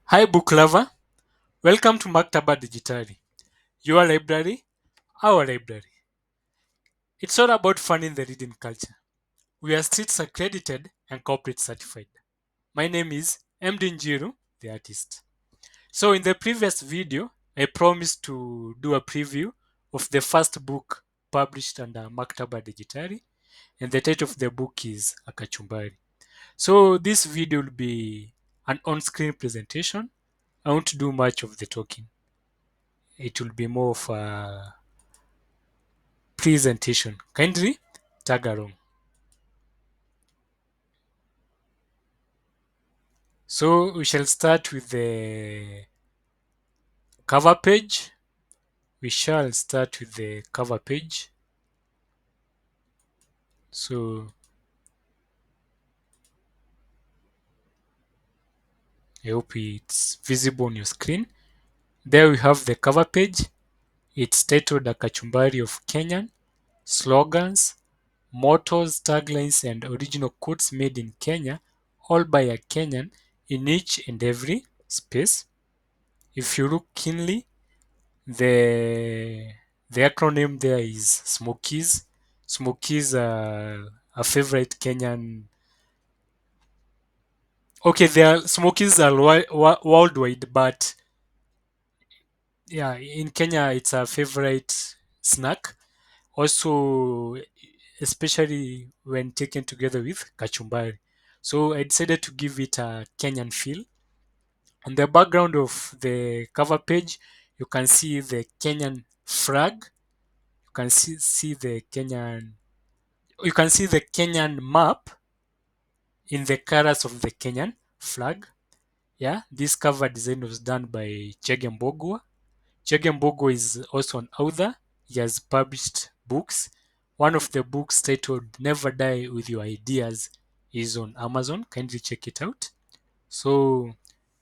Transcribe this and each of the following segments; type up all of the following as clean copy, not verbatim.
Hi book lover, welcome to Maktaba Dijitali, your library, our library. It's all about fun in the reading culture. We are streets accredited and corporate certified. My name is MD Njiru, the artist. So in the previous video, I promised to do a preview of the first book published under Maktaba Dijitali, and the title of the book is Kachumbari. So this video will be an on-screen presentation. I won't do much of the talking. It will be more of a presentation. Kindly tag along. So we shall start with the cover page. We shall start with the cover page. So I hope it's visible on your screen. There we have the cover page. It's titled A Kachumbari of Kenyan, slogans, mottos, taglines, and original quotes made in Kenya, all by a Kenyan in each and every space. If you look keenly, the the acronym there is Smokies. Smokies are a favorite Kenyan. Okay, Smokies are worldwide, but yeah, in Kenya it's a favorite snack. Also, especially when taken together with kachumbari. So I decided to give it a Kenyan feel. On the background of the cover page, you can see the Kenyan flag. You can see the Kenyan map in the colors of the Kenyan flag. Yeah, this cover design was done by Chege Mbogwa. Chege Mbogwa is also an author. He has published books. One of the books titled Never Die with Your Ideas is on Amazon. Kindly check it out. So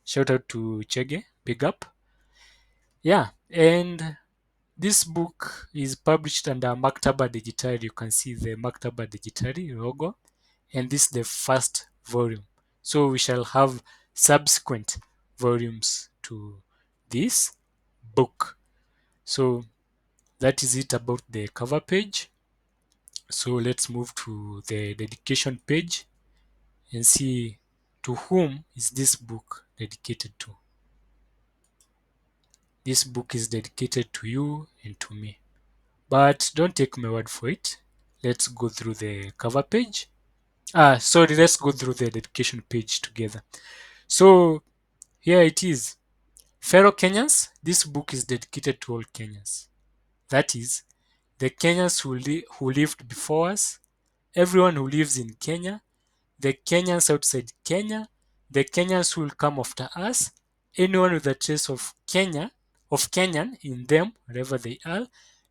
shout out to Chege, big up. Yeah, and this book is published under Maktaba Dijitali. You can see the Maktaba Dijitali logo, and this is the first volume. So we shall have subsequent volumes to this book. So that is it about the cover page. So let's move to the dedication page and see to whom is this book dedicated to. This book is dedicated to you and to me. But don't take my word for it. Let's go through the cover page. Sorry, let's go through the dedication page together. So here it is. Fellow Kenyans, this book is dedicated to all Kenyans. That is, the Kenyans who lived before us, everyone who lives in Kenya, the Kenyans outside Kenya, the Kenyans who will come after us, anyone with a trace of Kenyan in them, wherever they are,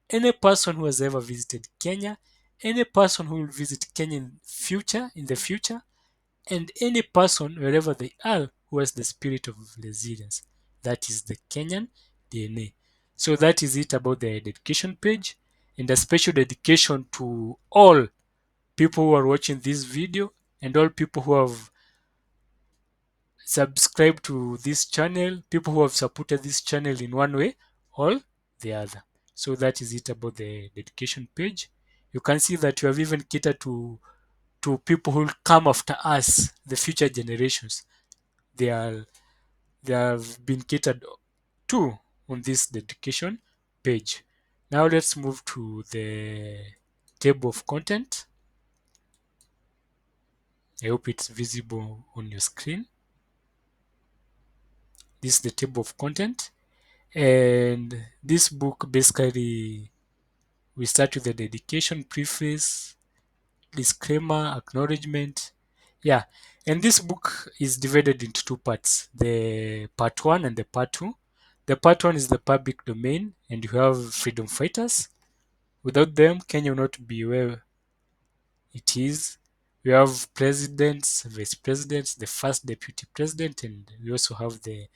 any person who has ever visited Kenya, any person who will visit Kenya in the future, and any person wherever they are who has the spirit of resilience. That is the Kenyan DNA. So that is it about the dedication page, and a special dedication to all people who are watching this video and all people who have subscribed to this channel, people who have supported this channel in one way or the other. So that is it about the dedication page. You can see that you have even catered to people who will come after us, the future generations. They are they have been catered to on this dedication page. Now let's move to the table of content. I hope it's visible on your screen. This is the table of content. And this book basically, we start with the dedication, preface, disclaimer, acknowledgement. Yeah, and this book is divided into two parts, the part one and the part two. The part one is the public domain, and you have freedom fighters. Without them, Kenya will not be where it is. We have presidents, vice presidents, the first deputy president, and we also have the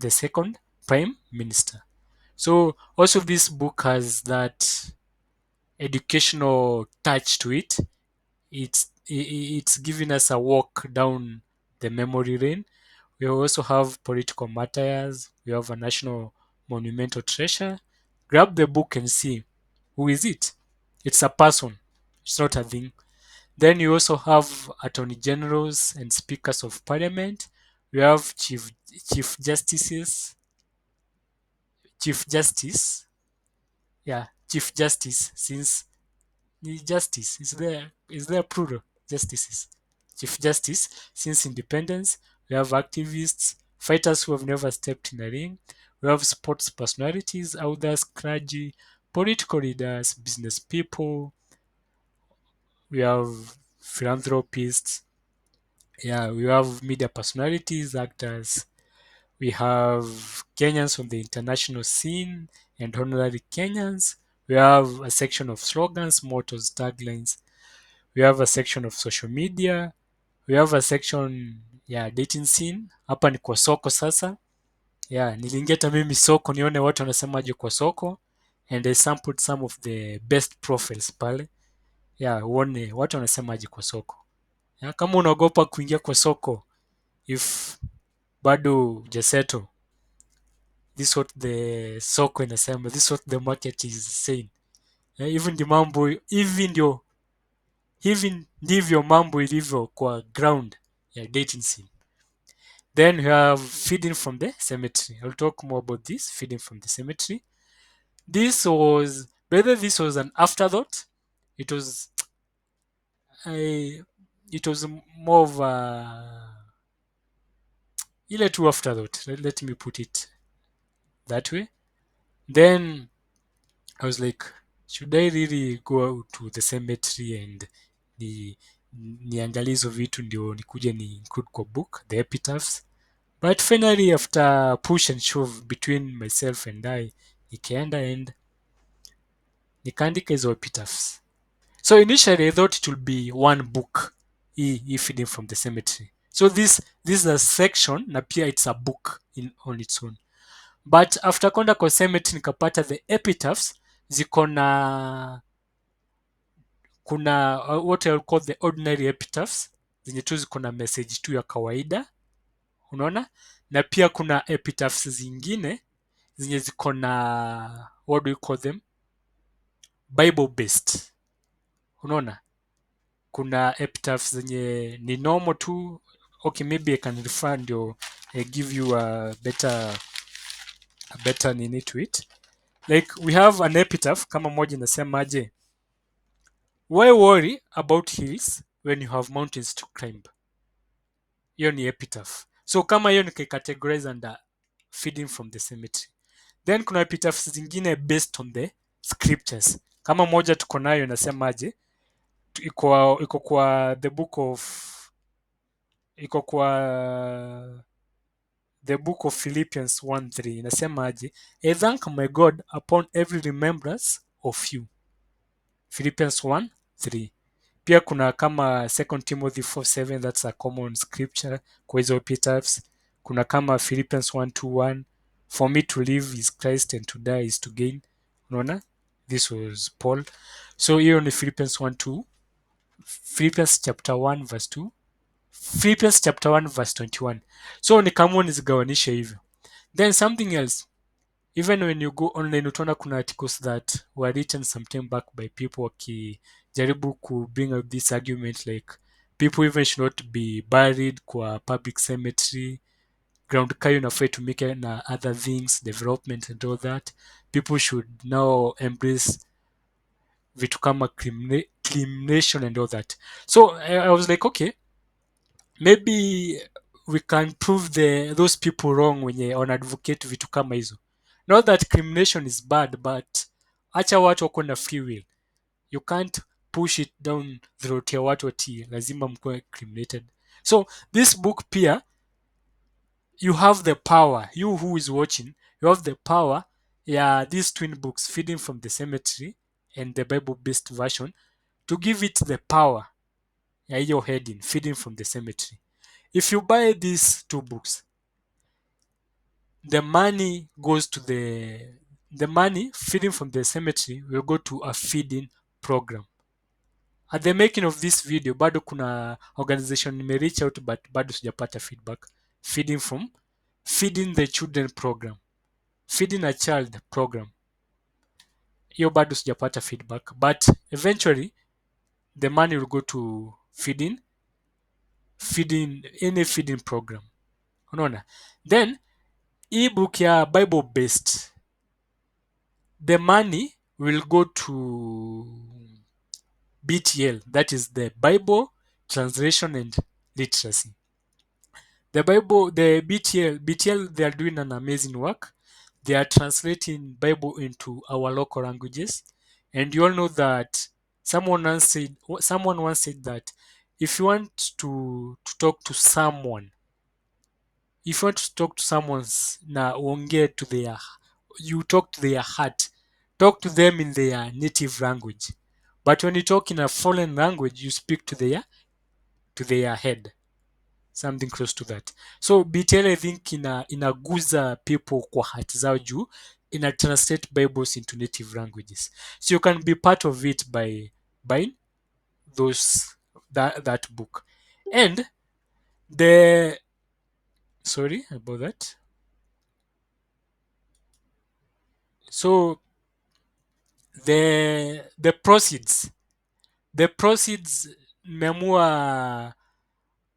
second prime minister. So also this book has that educational touch to it. It's giving us a walk down the memory lane We also have political martyrs. We have a national monumental treasure. Grab the book and see who is it. It's a person. It's not a thing. Then you also have attorney generals and speakers of parliament. We have chief justices, chief justice, yeah, chief justice. Since the justice is there plural justices, chief justice since independence. We have activists, fighters who have never stepped in a ring. We have sports personalities, authors, clergy, political leaders, business people. We have philanthropists. Yeah, we have media personalities, actors. We have Kenyans on the international scene and honorary Kenyans. We have a section of slogans, mottos, taglines. We have a section of social media. We have a section ya dating scene. Hapa ni kwa soko sasa. Yeah, niliingia hata mimi soko nione watu wanasemaje kwa soko, and I sampled some of the best profiles pale. Yeah, uone watu wanasemaje kwa soko. Yeah, kama unaogopa kuingia kwa soko, if bado hujasettle, this is what the soko inasema, this is what the market is saying. Yeah, hivi ndivyo mambo ilivyo kwa ground ya dating scene. Then we have feeding from the cemetery. I'll talk more about this feeding from the cemetery. Whether this was an afterthought, it was a, it was more of a ile tu afterthought. Let me put it that way. Then I was like, should I really go out to the cemetery and niangalie hizo vitu ndio nikuje ni include kwa book, the epitaphs. But finally, after push and shove between myself and I, nikaenda and nikaandika hizo epitaphs. So initially I thought it would be one book, hii feeding from the cemetery. So this is a section na pia it's a book on its own. But after kwenda kwa cemetery nikapata the epitaphs ziko na kuna what I call the ordinary epitaphs zenye tu ziko na message tu ya kawaida, unaona, na pia kuna epitaphs zingine zenye ziko na what do you call them, bible based, unaona. Kuna epitaphs zenye ni normal tu. Okay, maybe I can refer ndio give you a better nini to it. Like we have an epitaph kama moja inasema aje, why worry about hills when you have mountains to climb. Hiyo ni epitaph. So kama hiyo nikacategorize under feeding from the cemetery. Then kuna epitaphs zingine based on the scriptures. Kama moja tuko nayo inasemaje, iko kwa the book of Philippians 1:3 inasemaje, I thank my God upon every remembrance of you. Philippians 1:3. Pia kuna kama 2 Timothy 4:7, that's a common scripture kwa hizo epitaphs. Kuna kama Philippians 1:2:1, for me to live is Christ and to die is to gain. Unaona? This was Paul. So hiyo ni Philippians 1:2. Philippians chapter 1 verse 2. Philippians chapter 1 verse 21. So ni kama nizigawanisha hivyo. Then something else, even when you go online utaona kuna articles that were written some time back by people wakijaribu ku bring out this argument like people even should not be buried kwa public cemetery, ground kayo inafaa itumike na other things, development and all that. People should now embrace vitu kama cremation and all that. So I was like, okay, maybe we can prove those people wrong wenye wanadvocate vitu kama hizo. Not that cremation is bad, but acha watu wako na free will. You can't push it down throat ya watu ati lazima mkuwe cremated. So this book pia, you have the power, you who is watching, you have the power ya these twin books, Feeding from the Cemetery and the Bible based version, to give it the power ya hiyo heading, Feeding from the Cemetery. If you buy these two books, the money feeding from the cemetery will go to a feeding program. At the making of this video, bado kuna organization nime reach out but bado sijapata feedback. feeding the children program, feeding a child program. Hiyo bado sijapata feedback, but eventually the money will go to feeding any feeding program. Unaona? Then ebook ya Bible based, the money will go to BTL, that is the Bible translation and literacy. The BTL, they are doing an amazing work. They are translating Bible into our local languages, and you all know that someone once said that if you want to talk to someone, if you want to talk to someone's na uongee to their, you talk to their heart, talk to them in their native language, but when you talk in a foreign language, you speak to their head, something close to that. So BTL, I think inaguza people kwa heart zao juu ina translate Bibles into native languages, so you can be part of it by buying that book. And the sorry about that. So the proceeds nimeamua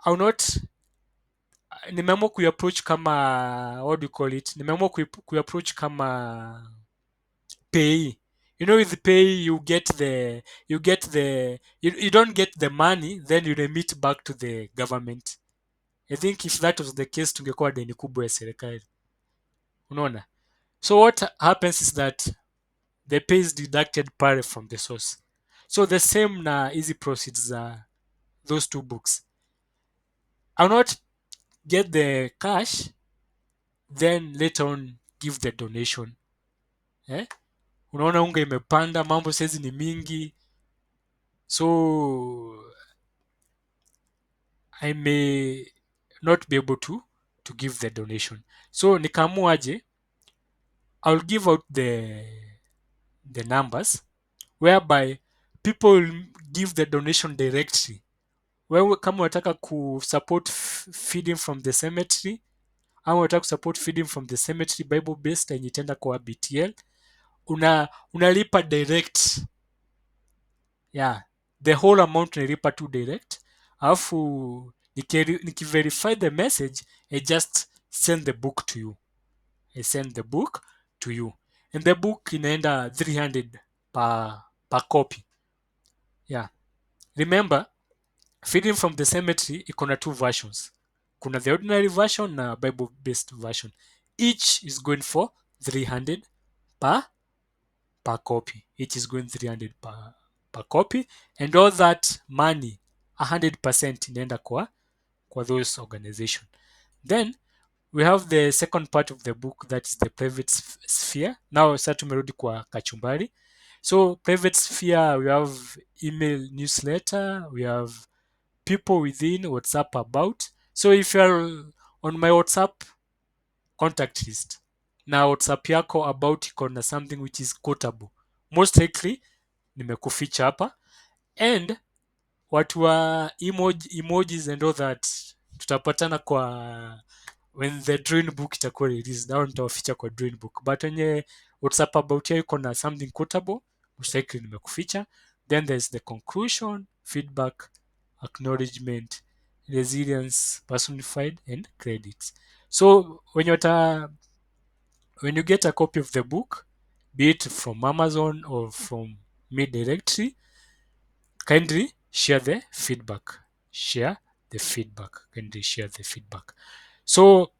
au not, nimeamua kuapproach kama, what do you call it, nimeamua kuapproach kama pay. You know, with pay you don't get the money, then you remit back to the government. I think if that was the case, tungekuwa deni kubwa ya serikali, unaona. So what happens is that the pay is deducted pale from the source. So the same na easy proceeds za those two books. I'll not get the cash, then later on give the donation. Eh? Unaona unga imepanda, mambo saizi ni mingi, so I may not be able to give the donation. So nikamuaje, I'll give out the numbers whereby people will give the donation directly. Wewe kama unataka kusupport feeding from the cemetery, ama unataka kusupport feeding from the cemetery Bible based yenye itaenda kwa BTL, unalipa direct. Yeah, the whole amount unalipa tu direct, alafu nikiverify the message, I just send the book to you. I send the book to you, and the book inaenda 300 per copy. Yeah, remember feeding from the cemetery iko na two versions, kuna the ordinary version na Bible based version. Each is going for 300 per copy. Each is going 300 per copy, and all that money 100% inaenda kwa those organization. Then we have the second part of the book, that is the private sphere. Now sasa tumerudi kwa Kachumbari. So private sphere, we have email newsletter, we have people within WhatsApp about. So if you are on my WhatsApp contact list na WhatsApp yako about iko na something which is quotable, most likely nimekuficha hapa. And watu wa emojis and all that, tutapatana kwa when the drawing book itakuwa released, nao nitawaficha kwa drawing book, but wenye WhatsApp about yao iko na something quotable, most likely nimekuficha. Then there's the conclusion, feedback, acknowledgement, resilience, personified and credits. So when you get a copy of the book, be it from Amazon or from me directly, kindly share the feedback. Kindly share the feedback. So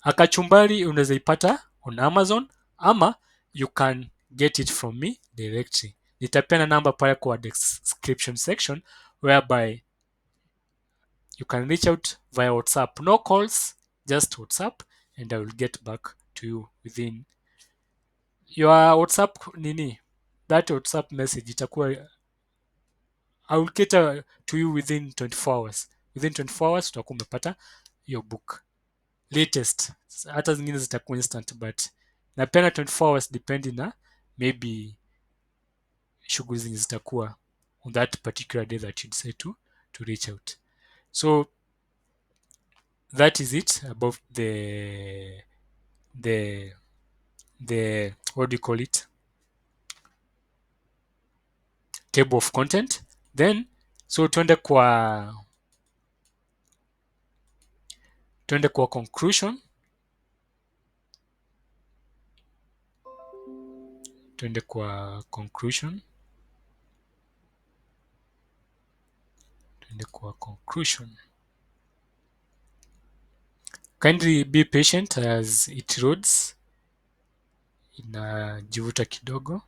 Akachumbari unaweza ipata on Amazon, ama you can get it from me directly. Nitapeana namba pale kwa description section whereby you can reach out via WhatsApp. No calls, just WhatsApp, and I will get back to you within your WhatsApp that WhatsApp message itakuwa, I will cater to you within 24 hours. Within 24 hours utakuwa umepata your book latest. Hata zingine zitakuwa instant, but napenda 24 hours depending na maybe shughuli zenye zitakuwa on that particular day that you decide to reach out. So that is it about the the what do you call it, table of content. Then so tuende kwa conclusion, tuende kwa conclusion, tuende kwa conclusion. Kindly be patient as it loads, inajivuta kidogo.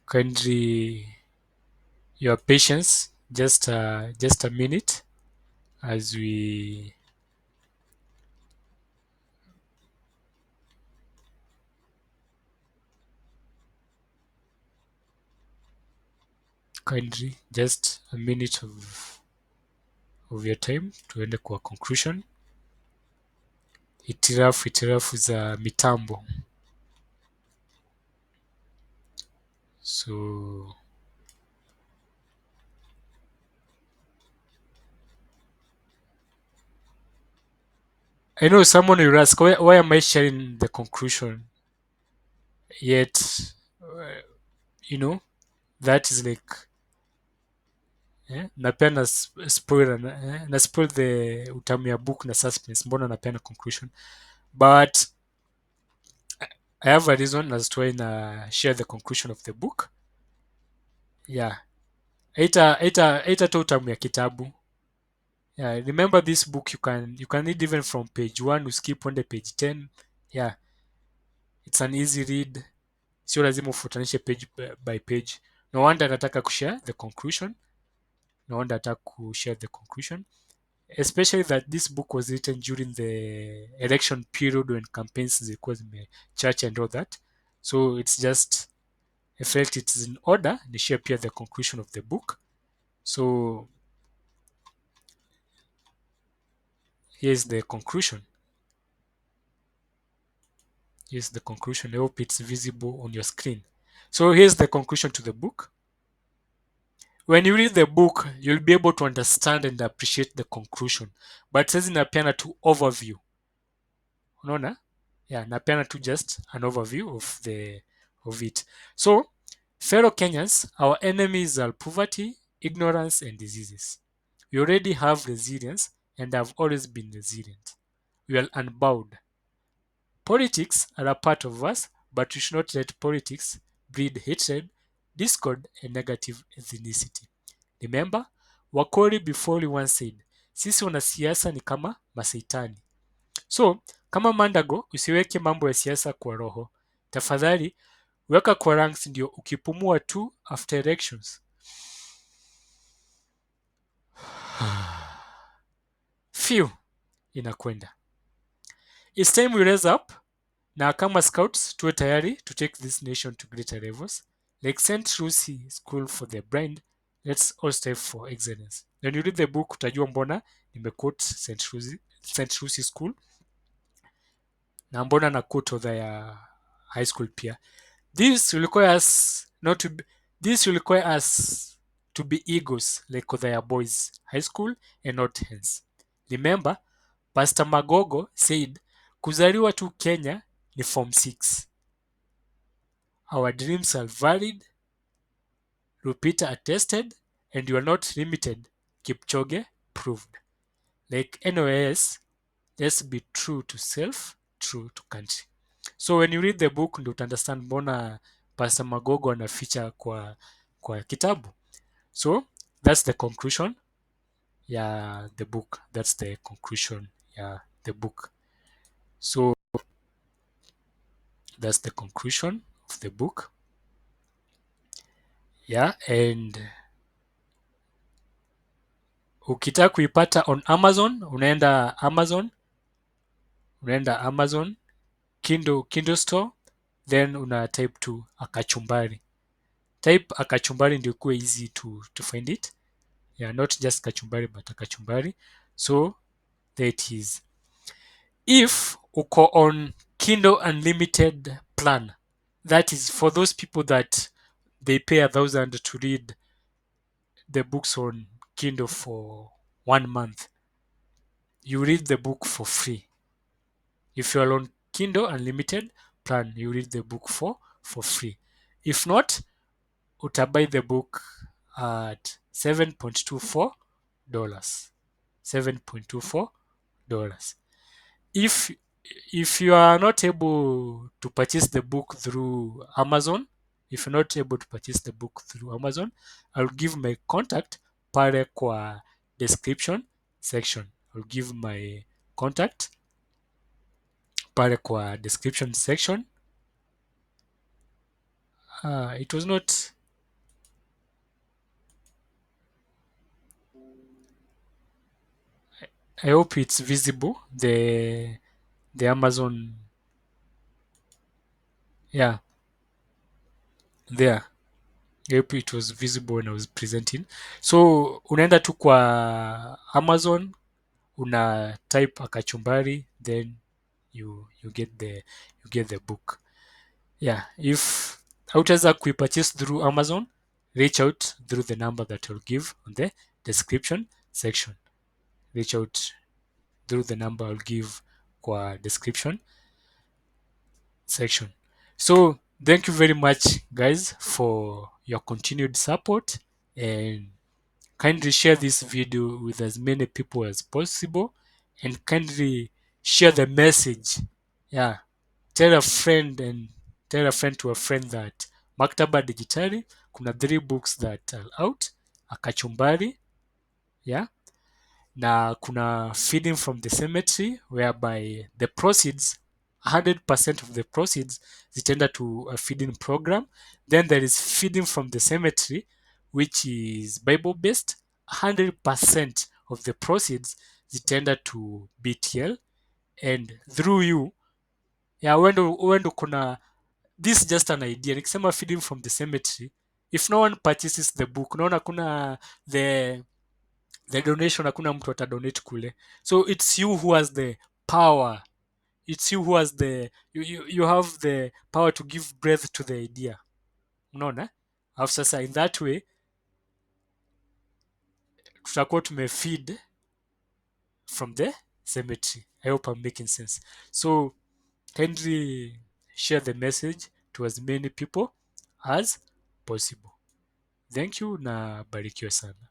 Kindly your patience, just a minute as we kindly just a minute of your time tuende kwa conclusion. Hitirafu za mitambo. So I know someone will ask, why am I sharing the conclusion? Yet, uh, you know, that is like, napeana spoiler, na spoil the utamu ya book na suspense. Mbona napeana conclusion? But I have a reason as to why na share the conclusion of the book. Yeah, haita tu utamu ya kitabu. Yeah, remember this book you can read even from page 1 you skip on the page 10. Yeah, it's an easy read, sio lazima ufutanishe page by page. No wonder nataka kushare the conclusion, no wonder nataka kushare the conclusion, especially that this book was written during the election period when campaigns zilikuwa zimechache and all that. So it's just I felt it's in order ni share pia the conclusion of the book. So here's the conclusion. Here's the conclusion. I hope it's visible on your screen. So here's the conclusion to the book. When you read the book, you'll be able to understand and appreciate the conclusion. But sasa inapeana tu overview. Unaona? Yeah, napeana tu just an overview of it. So, fellow Kenyans, our enemies are poverty, ignorance, and diseases. We already have resilience and have always been resilient. We are unbowed. Politics are a part of us, but we should not let politics breed hatred, discord, and negative ethnicity. Remember, Wakori before once said, sisi wanasiasa ni kama maseitani. So, kama Mandago, usiweke mambo ya siasa kwa roho. Tafadhali, weka kwa ranks ndio ukipumua tu after elections. Phew, inakwenda. It's time we raise up. Na kama scouts tuwe tayari to take this nation to greater levels. Like St. Lucy School for the Blind, let's all strive for excellence. When you read the book utajua mbona nimequote St. Lucy School na mbona na quote author ya high school pia. This will require us to be egos like Othaya Boys High School and not hence. Remember, Pastor Magogo said, kuzaliwa tu Kenya ni form 6. Our dreams are valid, Lupita attested, and you are not limited, Kipchoge proved. Like NOS, let's be true to self, true to country. So when you read the book ndio utaunderstand mbona Pastor Magogo anaficha kwa kitabu. So that's the conclusion ya the book. That's the conclusion ya the book. So that's the conclusion of the book. Yeah, and ukitaka kuipata on Amazon, unaenda Amazon Kindle store, then una type to Kachumbari. Type Kachumbari ndio ikuwe easy to find it. Yeah, not just Kachumbari but Kachumbari. So There it is. If uko on Kindle Unlimited plan, that is for those people that they pay 1,000 to read the books on Kindle for 1 month. You read the book for free. If you are on Kindle Unlimited plan, you read the book for free. If not, utabuy the book at $7.24. $7.24. If if you are not able to purchase the book through Amazon, if you're not able to purchase the book through Amazon, I'll give my contact pale kwa description section. I'll give my contact pale kwa description section. It was not. I hope it's visible. The Amazon, yeah, there. I hope it was visible when I was presenting. So unaenda tu kwa Amazon, una type a kachumbari, then you get the book. Yeah, if hautaweza kuipurchase through Amazon, reach out through the number that I'll give on the description section. Reach out through the number I'll give kwa description section. So thank you very much guys for your continued support, and kindly share this video with as many people as possible, and kindly share the message. Yeah, tell a friend and tell a friend to a friend that Maktaba Dijitali kuna 3 books that are out, a Kachumbari, yeah, na kuna feeding from the cemetery whereby the proceeds 100% of the proceeds zitaenda to a feeding program. Then there is feeding from the cemetery which is Bible based. 100% of the proceeds zitaenda to BTL, and through you, yeah, wendo kuna, this is just an idea. Nikisema feeding from the cemetery, if no one purchases the book, unaona kuna the donation, hakuna mtu atadonate kule, so it's you who has the power, it's you who has you have the power to give breath to the idea, unaona. Alafu sasa in that way tutakuwa tumefeed from the cemetery. I hope I'm making sense. So kindly share the message to as many people as possible. Thank you na barikiwe sana.